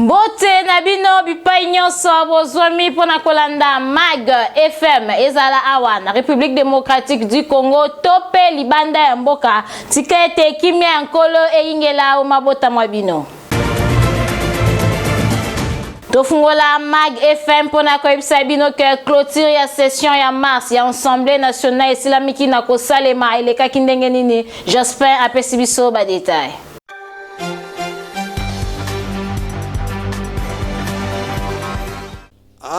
Mbote na bino bipai nyonso bozwami pona kolanda MAG FM ezala awa na République démocratique du Congo tope libanda ya mboka tika ete kimia ya nkolo eyingela o mabota mwa bino. Tofungola MAG FM pona koyebisa bino ke clôture ya session ya mars ya Assemblée nationale islamiki na kosalema elekaki ndenge nini. J'espère apesi biso ba détail.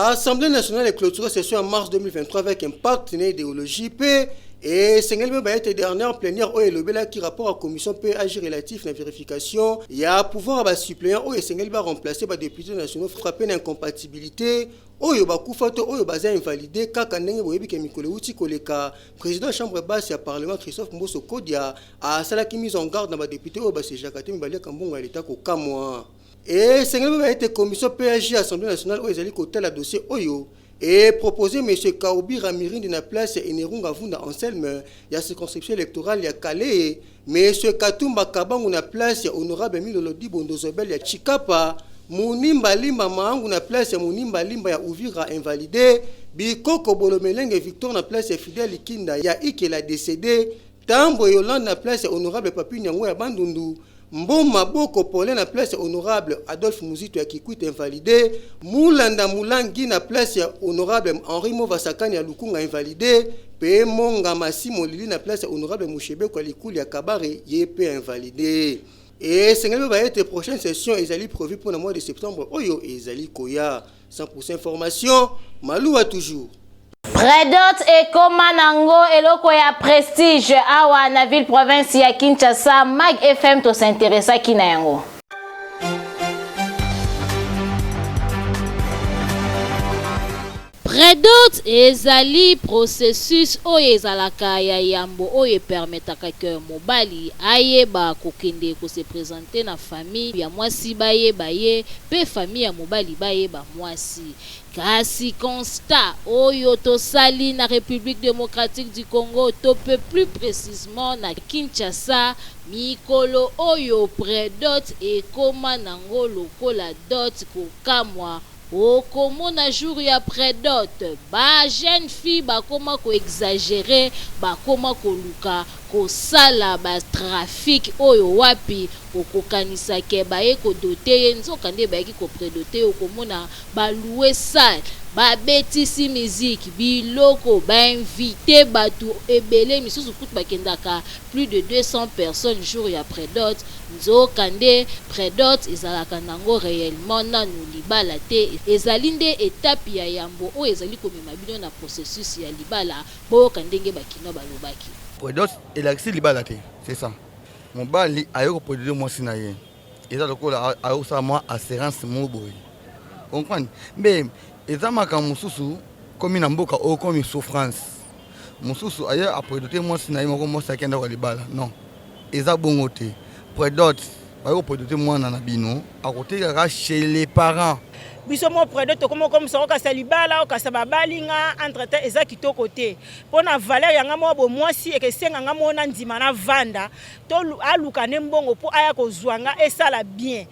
L'Assemblée nationale est clôturée session en mars 2023 avec un partenaire idéologie P et Sengelbe va être dernière plénière au Elobela qui rapport à la commission P agir relatif à la vérification. Il y a pouvoir à suppléant au Sengelbe va remplacer par député nationaux frappé d'incompatibilité. Oyo bakufato oyo baza invalidé kaka ndenge boyebi ke mikolo uti koleka président chambre basse ya parlement Christophe Mboso Kodia a salaki mise en garde na ba député oyo base Jakate Mibali Kambongo ya l'état ko kamwa. Et Sengelbe va être commission PAG Assemblée nationale où ils allaient côté la dossier Oyo et proposer M. Kaoubi Ramirin de la place Enerunga Vunda Anselme, il y a circonscription électorale, il y a Calais, M. Katumba Kabang na place honorable Milolodi Bondozobel, il y a Chikapa, Mounimba Limba Mahangu na place Mounimba Limba ya Ouvira invalidé, Bikoko Bolomelenge Victor na place Fidel Kinda, il y a Ike la décédé, Tambo Yolande na place honorable Papi Nyango ya Bandundu, Mboma Boko Polé na place honorable Adolphe Mouzito ya Kikwit invalidé, Moulanda Moulangi na place honorable Henri Movasakani ya Lukunga invalidé, Pe Monga Massimo Lili na place honorable Mouchebe kwa Likuli ya Kabare yépé invalidé. Et Sengelbe va être prochaine session ezali prévue pour le mois de septembre. Oyo ezali koya 100% information, Malou a toujours. Predot et Komanango eloko ya prestige awa na ville province ya Kinshasa. MAG FM to s'intéressa kina yango. Predot ezali processus oyo ezalaka ya yambo oyo permetaka ke mobali ayeba kokende ko se présenter na famille ya mwasi bayeba ye pe famille ya mobali bayeba mwasi. Kasi constat oyo tosali na République démocratique du Congo tope plus précisément na Kinshasa mikolo oyo Predot ekoma nango lokola dot kokamwa okomona jour ya Predot ba jeune fille bakoma ko exagérer bakoma koluka kosala ba trafic oyo wapi okokanisa ke baye ko doter nzoka nde bayaki ko predoter okomona ba louer salle ba betisi musique biloko ba invité batu ebele misusu kutu bakendaka plus de 200 personnes jour ya Predot nzoka nde Predot ezalaka nango réellement nanu libala te ezali nde étape ya yambo oyo ezali komema bino na processus ya libala boyoka ndenge bakino balobaki. Predot elakisi libala te, c'est ça. Mobali ayoko produire mwasi na ye. Eza lokola ayosala mwa assurance moboye. Comprendre? Mais eza makambo mosusu komi na mboka oyo komi souffrance. Mosusu aye aproduire mwasi na ye moko mwasi akenda kwa libala. Non. Eza bongo te. Predot ayoko produire mwana na bino akotekaka chez les parents. Biso mo Predot comme soko ka salibala o ka sababalinga entretien eza kitoko te pona valeur yanga mo bo mwasi ekesenga nga mona ndima na vanda to aluka ne mbongo po aya kozwanga esala bien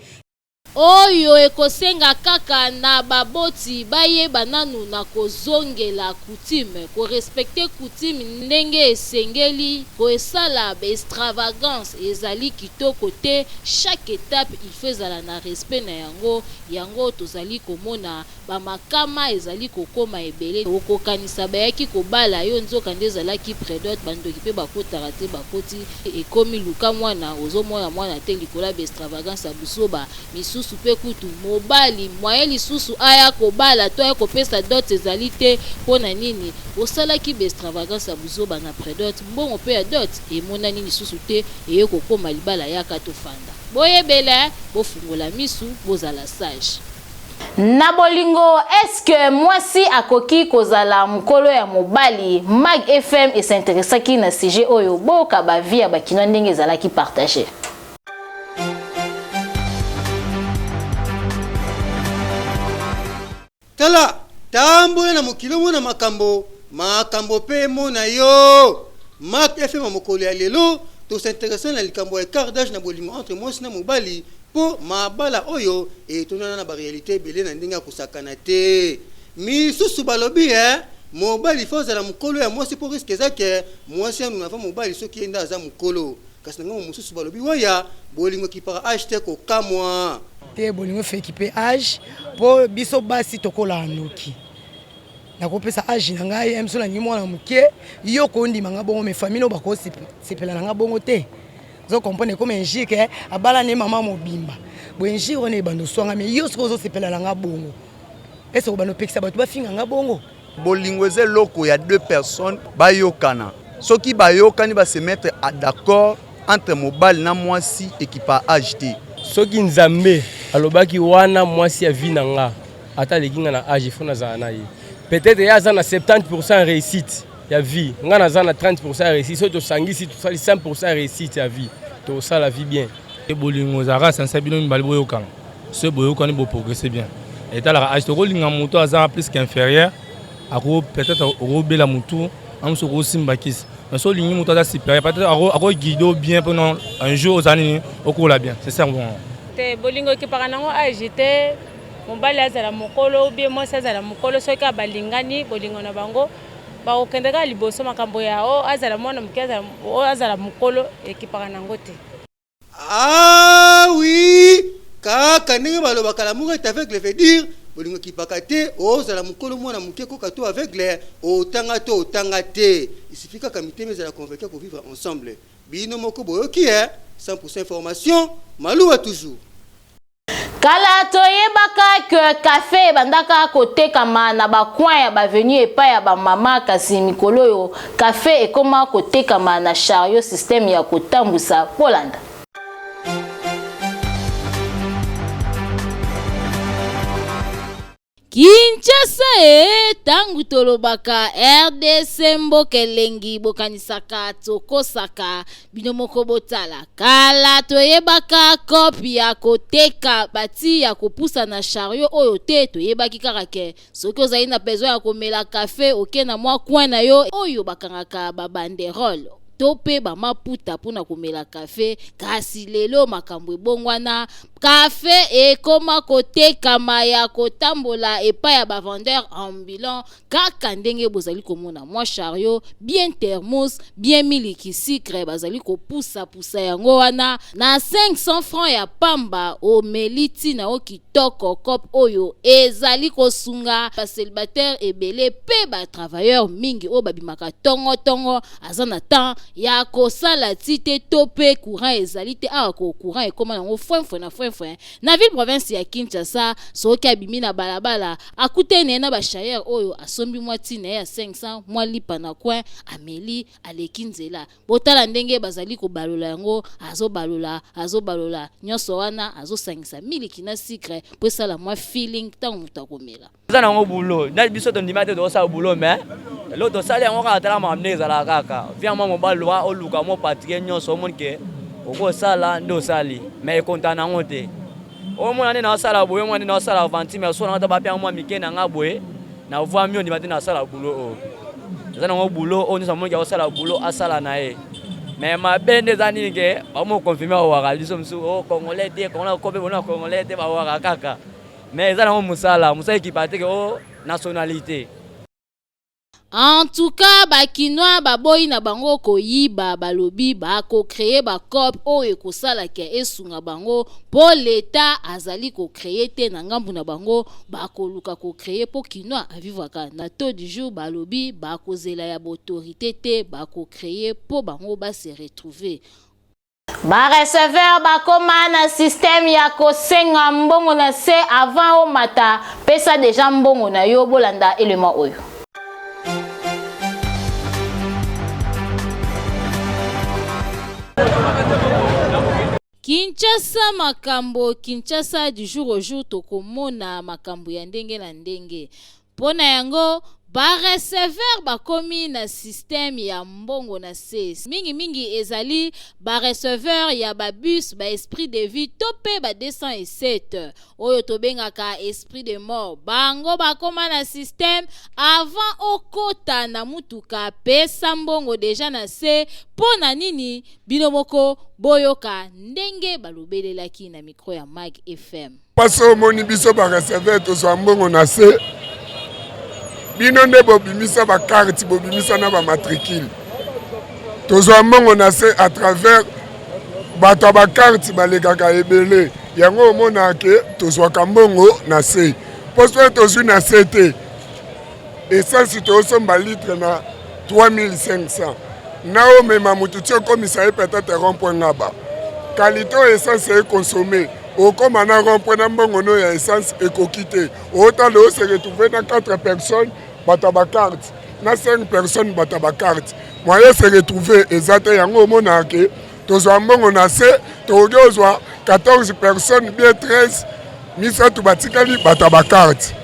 oyo ekosenga kaka na baboti bayeba nanu na kozongela coutume ko respecter coutume ndenge esengeli ko esala ba extravagance ezali kitoko te chaque étape il faisala na respect na yango tozali komona ba makama ezali kokoma ebele okokanisa bayaki kobala yo nzoka nde ezalaki Predot bandoki pe bakotaka te bakoti ekomi luka mwana ozomona mwana te likola ba extravagance abusoba misu supe kutu mobali moyen lisusu aya kobala to aya kopesa dot ezali te pona nini osalaki be extravagance ya buzoba na Predot mbongo pe ya dot emona nini lisusu te eye kokoma libala yaka tofanda boyebela bofungola misu bozala sage. Na bolingo est-ce que mwasi akoki kozala mukolo ya mobali? MAG FM et s'intéressa ki na sujet oyo boka ba vie ya bakino ndenge ezalaki partager. Tala tambo na mokilo mona makambo pe mona yo MAG FM mokolo ya lelo to s'intéressa na likambo ya cardage na bolingo entre mwasi na mobali po mabala oyo etonana na ba réalité belé na ndinga kusakana te misusu balobi mobali foza la mukolo ya mwasi po risque ezake mwasi ya nuna fa mobali soki enda aza mukolo kasi nga mususu balobi waya bolingo kipara age te ko kamwa te bolingo fe équipe age po biso basi tokola anoki nakopesa age na ngai emso na ngimwana muke yo kondima nga bongo me famille bako sepela nga bongo te zo comprendre comme njike abala ne mama mobimba bo njiro ne bando swanga me yo soko zo sepela nga bongo est-ce que bano pekisa bato ba finga nga bongo bolingo eze loko ya deux personnes bayokana soki bayokani ba se mettre d'accord entre mobali na mwasi ekipa age te soki nzambe alobaki wana mwasi ya vie na nga ata lekinga na age fona za na ye peut-être ya za na 70% réussite ya vie nga na za na 30% réussite so to sangisi to sali 100% réussite ya vie to ça la vie bien et bolingo zara sensibilité mbali boyokana ce boyokani bo progresser bien et ta la age to kolinga moto aza plus qu'inférieur ako peut-être robe la mutu am so ko simbakis mais so lingi mutu aza supérieur peut-être ako guido bien pendant un jour aux années okola bien c'est ça bon te bolingo ki paranango agité mobali azala mokolo bien moi azala mokolo soki balingani bolingo na bango ba okendeka liboso makambo ya o azala mwana mkiaza o azala mokolo ki paranango te ah oui kaka ndenge balobaka l'amour est aveugle veut dire bolingo kipaka te ozala mokolo mwana muke koka to aveugle otanga te il suffit kaka miteme ezala convaincu pour vivre ensemble bino moko boyoki 100% information maluwa toujours kala toyebaka que café bandaka kotekama na bacoin ya bavenu epa ya bamama kasi mikolo yo café ekoma kotekama na chariot système ya kotambusa Polanda. Kinshasa tangu tolobaka RDC mbokelengi bokanisaka tokosaka bino moko botala kala toyebaka kopi ya koteka bati ya kopusa na chariot oyo te toyebaki kaka ke soki ozali na besoin ya komela café oke na mwa coin na yo oyo bakangaka babanderole tope bamaputa pona komela café kasi lelo makambo ebongwana café ekoma kotekama ya kotambola epa ya bavendeur ambulant kaka ndenge bozali komona mwa chariot bien thermos bien miliki sucre bazali kopusa yango wana na 500 francs ya pamba omeliti na okitoko kop oyo ezali kosunga ba célibataire ebele pe ba travailleur mingi o babimaka tongo aza na temps ya kosala tite tope courant ezali te awa ko courant ekoma nango fwen na ville province ya Kinshasa soki abimi na balabala akutene na bashayer oyo asombi mwati na ya 500 mwa lipa na coin ameli aleki nzela botala ndenge bazali kobalola yango azobalola nyonso wana azosangisa miliki na sucre po esala mwa feeling ntango moto akomela eza nango bulo na biso tondima te tosala bulo me lo tosali yango kaka tala makambo ndenge ezala kaka via mwa mobali wa oluka mo patrie nyonso omoni ke okosala nde osali me ekonta nango te omona nde naosala boye omona nde naosala avanti me osona ngata bapia mwa mike na nga boye na voi mio ndima te nasala bulo oyo eza nango bulo oyo nyonso amoniki akosala bulo asala na ye me mabe nde eza nini ke bamokonfirme bawaka biso mosusu congolais te congolais kope bona congolais te bawaka kaka me eza nango mosala ekipa te ke o nationalité. En tout cas, bakinois baboyi na bango koyiba balobi bako créer ba cop oyo kosala ke esunga bango po l'état azali ko créer te na ngambu na bango bako luka ko créer po kinois avivaka na taux du jour balobi bako zela ya autorité te bako créer po bango ba se retrouver. Ba receveur bakoma na système ya kosenga mbongo na se avant o mata pesa déjà mbongo na yo bolanda élément oyo. Kinshasa makambo Kinshasa du jour au jour tokomona makambo ya ndenge na ndenge pona yango ba receveur bakomi na système ya mbongo na se mingi ezali ba receveur ya ba bus ba esprit de vie topé ba 207 oyo tobengaka esprit de mort bango bakoma na système avant okota na mutuka pesa mbongo deja na se pona nini bino moko boyoka ndenge balobelelaki na micro ya Mag FM. Paso moni biso ba receveur to so mbongo na se bino nde bobimisa ba carte bobimisa na ba matricule to so mbongo na se à travers bato ba carte balekaka ebele yango omona ke to so mbongo na se poste to so na se te essence to so ba litre na 3500 na omema mutu tio komisa peut-être rond-point ngaba qualité essence est consommée au comme on a rempli un bon nom ya essence éco-quitté autant de se retrouver dans 4 personnes bataba carte na 5 personnes bataba carte moyen se retrouver exactement yango mona ke tozwa mbongo na se tozwa 14 personnes bien 13 misatu batikali bataba carte.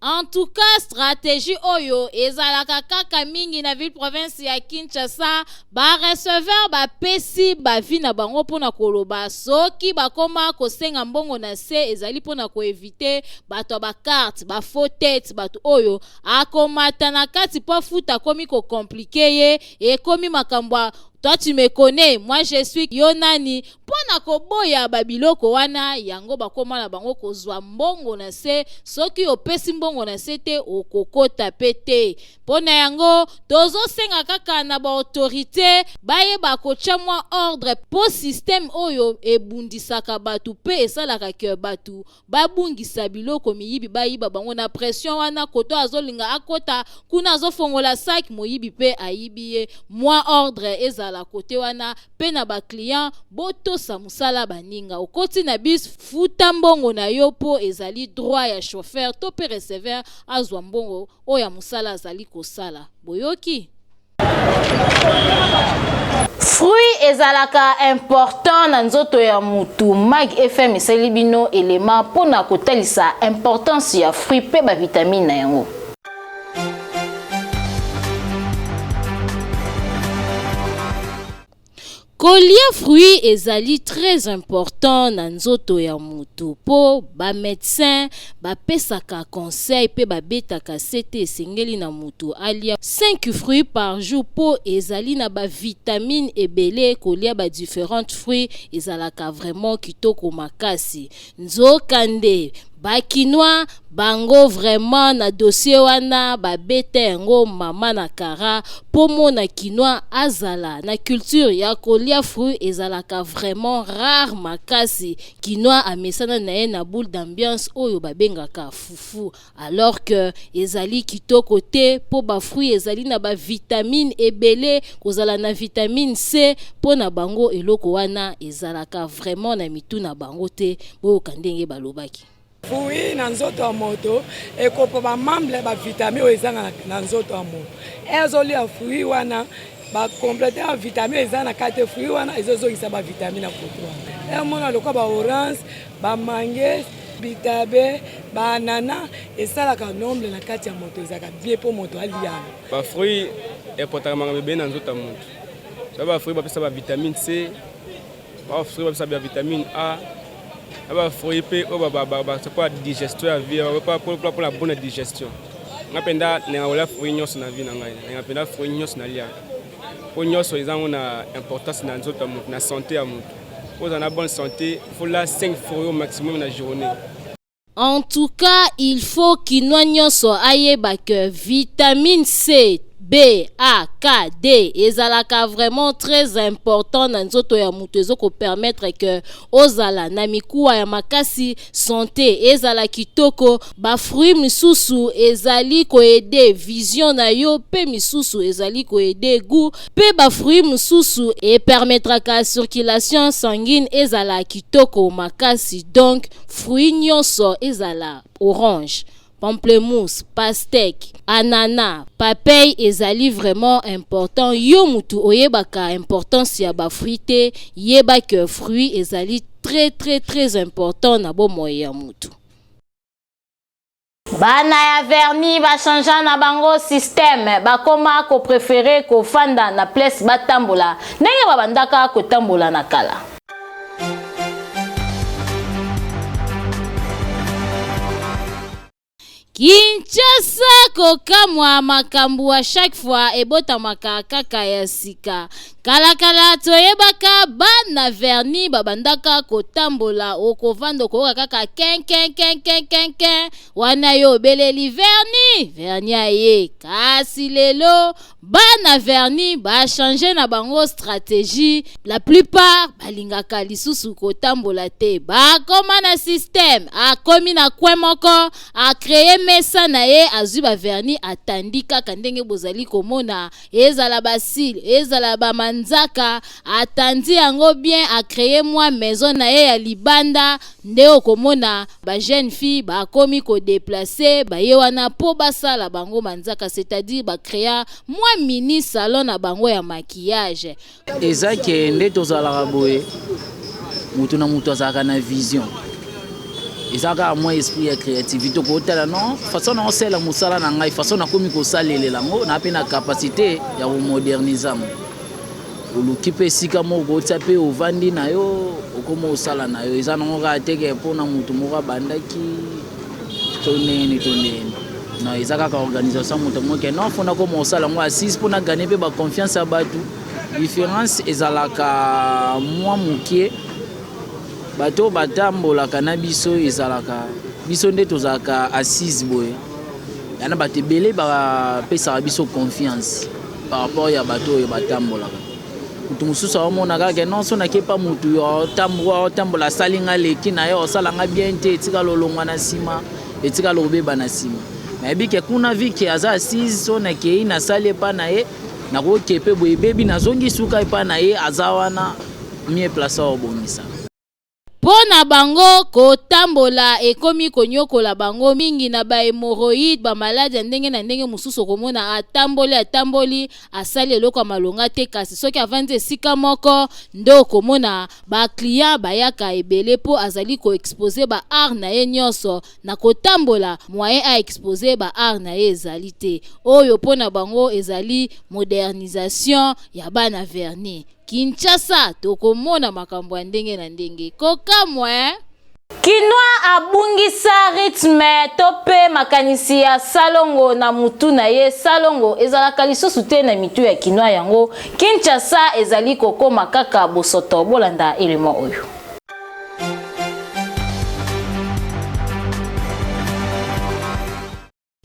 En tout cas, stratégie oyo ezalaka kaka mingi na ville province ya Kinshasa ba receveur ba pesi ba vi na bango pona koloba soki bakoma kosenga mbongo na se ezali pona ko éviter bato ba carte ba faux tête bato oyo akomata na kati po futa komi ko compliqué ye e komi makambwa. Toi tu me connais, moi je suis Yonani. Pona koboya babiloko wana yango bakoma na bango kozwa mbongo na se soki opesi mbongo na se te okokota pete. Pona yango tozo senga kaka na ba autorité baye bakocha mwa ordre po système oyo ebundisaka batu pe esalaka ke batu babungisa biloko miyibi bayiba bango na pression wana koto azolinga akota kuna azofongola sac moyibi pe ayibiye mwa ordre ezala côté wana pe na ba client boto sa musala baninga okoti na bis futa mbongo na yo po ezali droit ya chauffeur to pe receveur azwa mbongo oya musala azali kosala boyoki. Fruit ezalaka important na nzoto ya mutu. Mag FM esali bino élément pona kotalisa importance ya fruit pe ba vitamine na yango. Kolia fruit ezali très important na nzoto ya mutu po ba médecin ba pesaka conseil pe ba betaka sete esengeli na mutu alia 5 fruits par jour po ezali na ba vitamine ebele kolia ba différentes fruits ezalaka vraiment kitoko makasi nzokande bakinois bango vraiment na dossier wana babete yango mama na kara pomo na kinois azala na culture ya kolia fruit ezalaka vraiment rare makasi kinois amesana na ye na boule d'ambiance oyo babengaka fufu alors que ezali kitoko te po ba fruit ezali na ba vitamine ebele kozala na vitamine C po na bango eloko wana ezalaka vraiment na mitu na bango te bo kandenge balobaki. Fruit na nzoto ya moto ekopo ba membre ba vitamine o ezanga na nzoto ya moto ezoli ya fruit wana ba compléter ya vitamine ezanga na kate fruit wana ezozongisa ba vitamine na poto wana mona lokwa ba orange ba mangue bitabe ba anana esalaka nombre na kati ya moto ezaka bien po moto alia ba fruit epotaka manga bebe na nzoto ya moto so ba fruit ba pesa ba vitamine C ba fruit ba pesa ba vitamine A aba fruit pe c'est quoi digestion à vie pour la bonne digestion ngapenda nenga fruit nyos na vie na ngai ngapenda fruit nyos na lia po nyos ezango na importance na nzoto ya mutu na santé ya mutu pour avoir bonne santé faut la 5 fruits au maximum na journée. En tout cas, il faut kinoa nyonso ayeba que vitamine C, B, A, K, D ezalaka vraiment très important na nzoto ya mutu ezoko permettre que ozala na mikuwa ya makasi santé ezala kitoko ba fruit misusu ezali ko aider vision na yo pe misusu ezali ko aider goût pe ba fruit misusu et permettra ka circulation sanguine ezala kitoko makasi donc fruit nyonso ezala orange pamplemousse, pastèque, ananas, papaye ezali vraiment important. Yo mutu oyebaka importance ya ba fruité, yeba que fruit ezali très important na bo moya mutu. bana ya verni ba changea na bango système bakoma ko préférer ko fanda na place batambola ndenge babandaka ko tambola na kala. Kinshasa kokamwa makambu à chaque fois ebotamaka kaka ya sika. Kala toyebaka bana verni babandaka kotambola okovando ko kaka ken wana yo beleli verni aye kasi lelo bana verni ba changer na bango stratégie. La plupart balingaka lisusu kotambola te ba koma na système akomi na kwemoko a créer mesa na ye azwi ba verni atandika kandenge bozali komona ezala basile ezala ba manzaka atandi yango bien a créer moi maison na ye ya libanda nde okomona ba jeune fille ba komi ko déplacer ba ye wana po basala bango manzaka c'est-à-dire ba créer moi mini salon na bango ya maquillage ezake nde tozalaka boye mutu na mutu azalaka na vision ezaka moi esprit ya créativité ko tala non façon na osela musala na ngai façon na komi ko salela ngo na pe na capacité ya ko moderniser oluki pe sika moko tape ovandi na yo okomo osala na yo eza nango ka teke pona mutu moko bandaki tonene na eza kaka organisation mutu moko non fona komo osala ngo assise pona gagner pe ba confiance ya batu différence ezalaka moi mukie bato batambolaka na biso ezalaka biso nde tozalaka assise boye yana bato ebele bapesaka biso confiance par rapport ya bato oyo batambolaka mutu mosusu aomona kaka non so nakepa mutu otambola asalinga leki na ye osalanga bien te etika lolongwa na nsima etika lobeba na nsima nayebi ke kuna vike aza assise so nakei nasali epa na ye nakokepe boye ebebi nazongi suka epa na ye aza wana mie place aobongisa. Pona bango kotambola ekomi konyokola bango mingi na ba hémorroïde ba malade ndenge na ndenge mususu komona atamboli asali eloko malonga te kasi soki avandi esika moko ndo komona ba client bayaka ebele po azali ko exposer ba art na ye nyonso na kotambola moyen a exposer ba art na ye ezali te oyo pona bango ezali modernisation ya bana verni. Kinshasa tokomona makambo ya ndenge na ndenge kokamwe Kinwa abungisa rythme tope makanisi ya salongo na mutu na ye salongo ezalaka lisusu te na mitu ya Kinwa yango Kinshasa ezali kokoma kaka bosoto bolanda elemo oyo.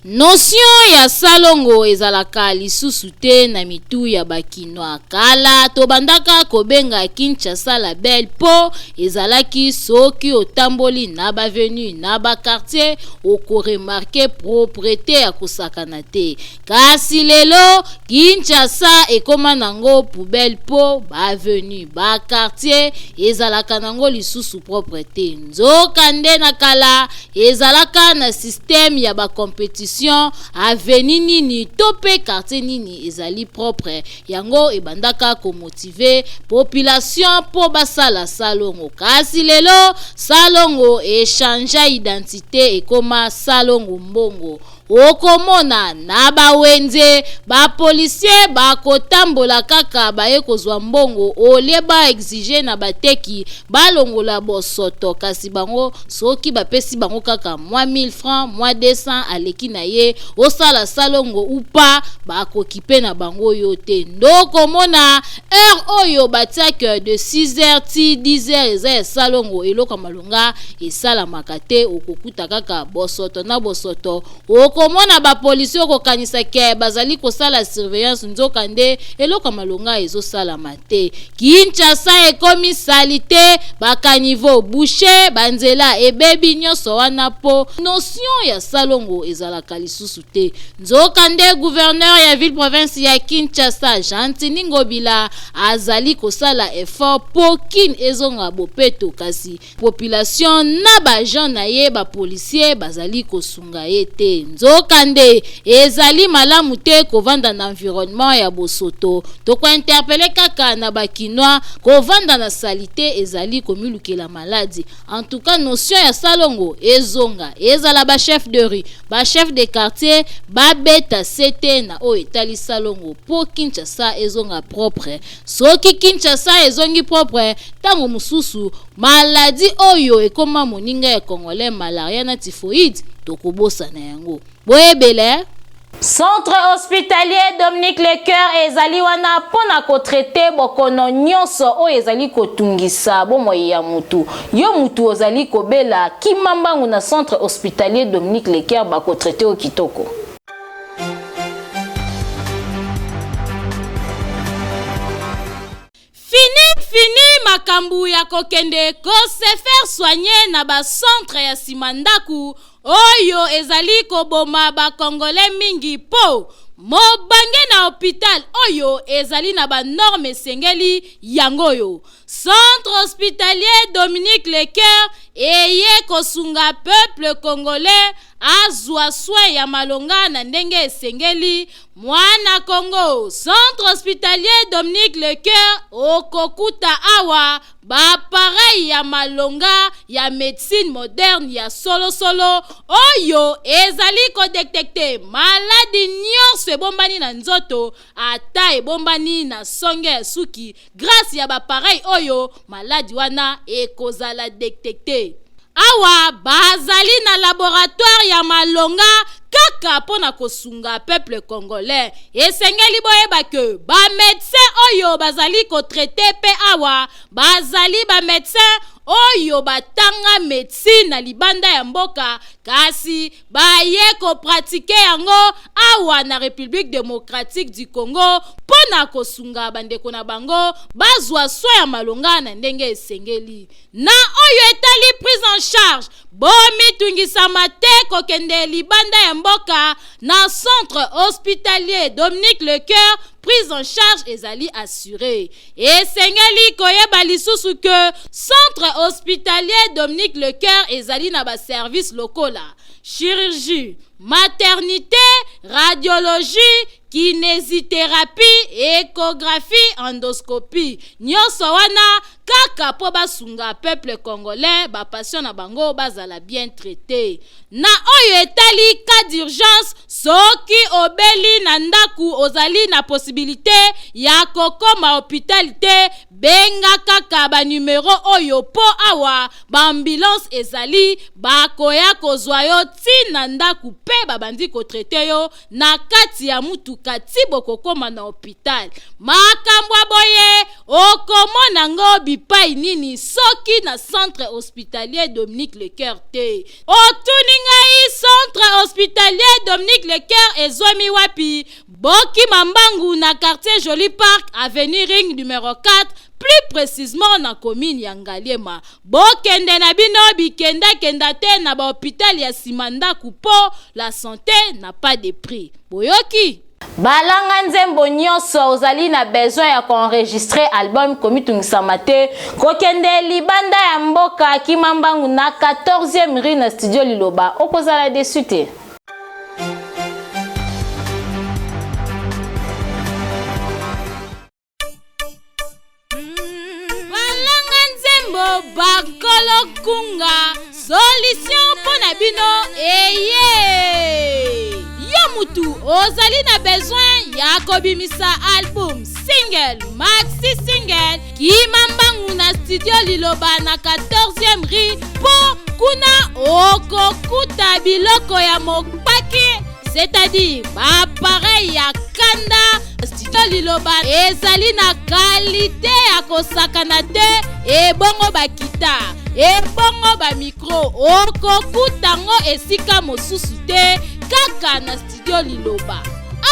Notion ya salongo ezalaka lisusu te na mitu ya bakinwa kala tobandaka kobenga Kinshasa la belle po ezalaki soki otamboli na bavenu na bakartier okoremarke propriété ya kosakana te kasi lelo Kinshasa ekoma nango poubelle po bavenu bakartier ezalaka nango lisusu propriété nzoka nde na kala ezalaka na système ya bacompétition aveni nini tope quartier nini ezali propre yango ebandaka ko motiver population po basala salongo kasi lelo salongo echangea identité ekoma salongo mbongo okomona na bawenze ba policier bakotambola kaka baye kozwa mbongo ole ba exige na bateki balongola bosoto kasi bango soki bapesi bango kaka mwa 1000 francs mwa 200 aleki na ye osala salongo upa bakokipe na bango yote ndoko mona heure oyo batiaka de 6h ti 10h eza salongo eloko malonga esala makate okokuta kaka bosoto na bosoto komona ba polisi okokanisa ke bazali kosala surveillance nzoka nde eloko malonga ezosala mate Kinshasa ekomi salite bakanivo boucher banzela ebebi nyonso wana po notion ya salongo ezalaka lisusu te nzoka nde gouverneur ya ville province ya Kinshasa Jantini Ngobila azali kosala effort po kin ezonga bopeto kasi population na ba gens na ye ba policier bazali kosunga ye te nzokande ezali malamu te kovanda na environnement ya bosoto. Toko interpellé kaka na bakinois kovanda na salite ezali komilukela maladie. En tout cas notion ya salongo ezonga ezala ba chef de rue, ba chef de quartier, ba beta sete na o etali salongo po Kinshasa ezonga propre. Soki Kinshasa ezongi propre tango mususu maladie oyo ekoma moninga ya congolais malaria na typhoïde tokobosa na yango. Boyebele Centre hospitalier Dominique Lecoeur ezali wana pona ko traiter bokono nyonso o ezali kotungisa bomoyi ya mutu. Yo mutu ozali kobela kimambangu na centre hospitalier Dominique Lecoeur ba ko traiter o kitoko. Fini makambu ya kokende ko se faire soigner na ba centre ya simandaku oyo ezali koboma ba congolais mingi po mobange na hôpital oyo ezali na ba norme sengeli yangoyo. Centre hospitalier Dominique Lecoeur eye kosunga peuple congolais azwa soin ya malonga na ndenge esengeli mwana Congo. Centre hospitalier Dominique Lecoeur okokuta awa ba pareil ya malonga ya médecine moderne ya solo oyo ezali ko détecter maladie nyonso ebombani na nzoto ata ebombani na songe ya suki grâce ya ba pareil oyo maladie wana ekozala détecter. Awa bazali na laboratoire ya malonga kaka pona kosunga peuple congolais. Esengeli boyeba ke ba médecin oyo bazali ko traiter pe awa bazali ba médecin oyo batanga médecine na libanda ya mboka kasi baye ko pratiquer yango awa na République démocratique du Congo pona kosunga bandeko na bango bazwa soin ya malonga na ndenge esengeli. Na oyo etali prise en charge bomi tungisama te kokende libanda ya mboka na centre hospitalier Dominique Lecoeur prise en charge ezali assurée. Esengeli koyeba lisusu que centre hospitalier Dominique Lecoeur ezali na ba service locaux la chirurgie, maternité, radiologie, kinésithérapie, échographie, endoscopie. Nyonso wana kaka po basunga peuple congolais ba patient na bango bazala bien traité. Na oyo etali cas d'urgence soki obeli na ndaku ozali na possibilité ya kokoma hôpital te benga kaka ba numéro oyo po awa ba ambulance ezali bakoya kozwa yo tina ndaku pe babandi ko traiter yo na kati ya mutu kati bokokoma na hôpital. Makambo boye okomona ngo bipai nini soki na centre hospitalier Dominique Lecoeur te. Otuningai centre hospitalier Dominique Lecoeur ezwami wapi? Boki Mambangu na quartier Joli Park avenue Ring numéro 4 plus précisément na commune ya Ngaliema. Bokende na bino bikenda kenda te na ba hôpital ya Simandaku po la santé n'a pas de prix. Boyoki balanga nzembo nyonso ozali na besoin ya enregistrer album komitungisama te kokende libanda ya mboka Kimambangu na 14e rue na studio Liloba okozala dessus te. Balanga nzembo bakolo kunga solution pona bino eye. Yo mutu ozali na besoin ya kobimisa album, single, maxi single Kimambangu na studio Liloba na 14e rue po kuna okokuta biloko ya mopaki c'est-à-dire ba pareil ya kanda. Studio Liloba ezali na qualité ya kosakana te ebongo ba guitare ebongo ba micro okokutango esika mosusu te kaka na studio Liloba.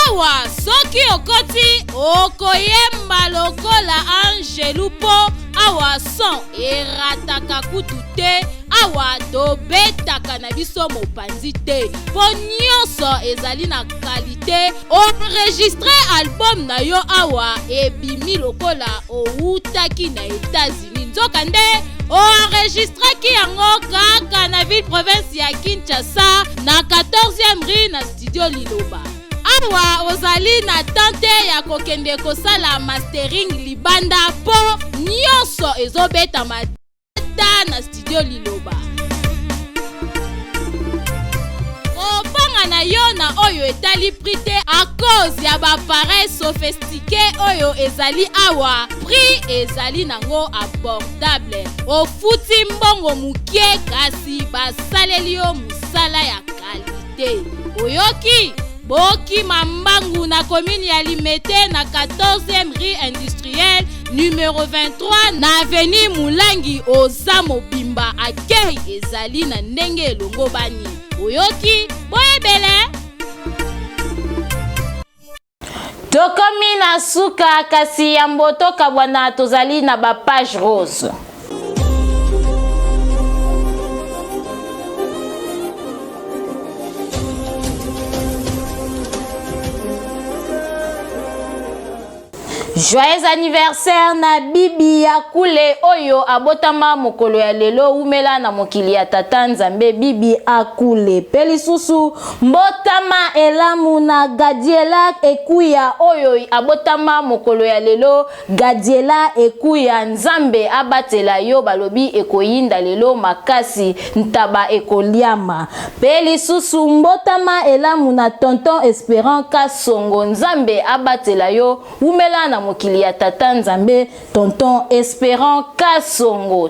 Awa soki okoti okoyemba lokola Angelu po awa son erataka kutu te awa tobetaka na biso mopanzi te po nyonso ezali na qualité. Enregistre album na yo awa ebimi lokola outaki na États-Unis nzoka nde oenregistraki yango kaka na ville province ya Kinshasa na 14e rue na studio Liloba. Awa ozali na tante ya kokende kosala mastering libanda po nyonso ezobeta matata na studio Liloba. Opanga na yo na oyo etali prite a cause ya bappareil sophistiqué oyo ezali awa, prix ezali nango abordable. Ofuti mbongo mukie kasi basaleli yo musala ya kalite. Oyoki boki mambangu na commune ya Limete na 14e rue industrielle numéro 23 na avenue Mulangi oza mobimba accueil ezali na ndenge elongo bani. Oyoki boyebele. Tokomi na suka kasi ya mboto kabwana tozali na ba page rose. Joyeux anniversaire na bibi ya kule oyo abotama mokolo ya lelo umela na mokili ya tata Nzambe bibi akule. Pelisusu mbotama elamu na Gadiela Ekuya oyo abotama mokolo ya lelo Gadiela Ekuya Nzambe abatela yo balobi ekoyinda lelo makasi ntaba ekoliama. Pelisusu mbotama elamu na tonton Espérant Kasongo Nzambe abatela yo umela na mokili ya tata Nzambe tonton Espérant Kasongo.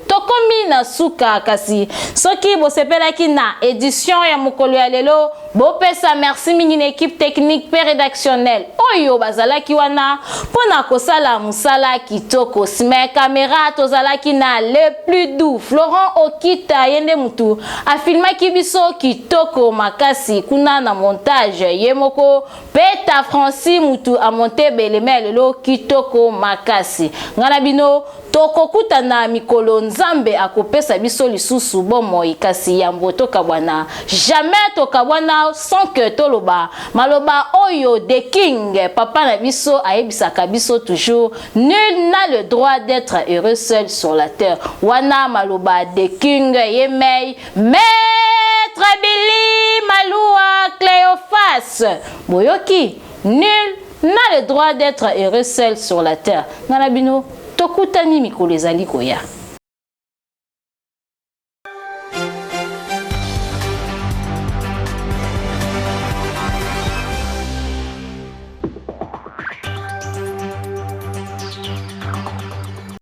Tokomi na suka kasi soki bosepelaki na édition ya mokolo ya lelo bopesa merci mingi na équipe technique pe rédactionnelle oyo bazalaki wana pona kosala musala kitoko. Sime caméra tozalaki na le plus doux Florent Okita yende mutu afilmaki biso kitoko makasi kuna na montage yemoko Peta Francis mutu a monté beleme lelo kitoko makasi. Ngana bino tokokuta na mikolo Nzambe akopesa biso lisusu bomoi kasi ya mboto kabwana. Jamais tokabwana sans que toloba maloba oyo de king papa na biso ayebisaka biso toujours nul n'a le droit d'être heureux seul sur la terre. Wana maloba de king yemei maître Billy Maloua Cléophas boyoki nul n'a le droit d'être heureux seul sur la terre. Nalabino tokutani mikolo ezali koya.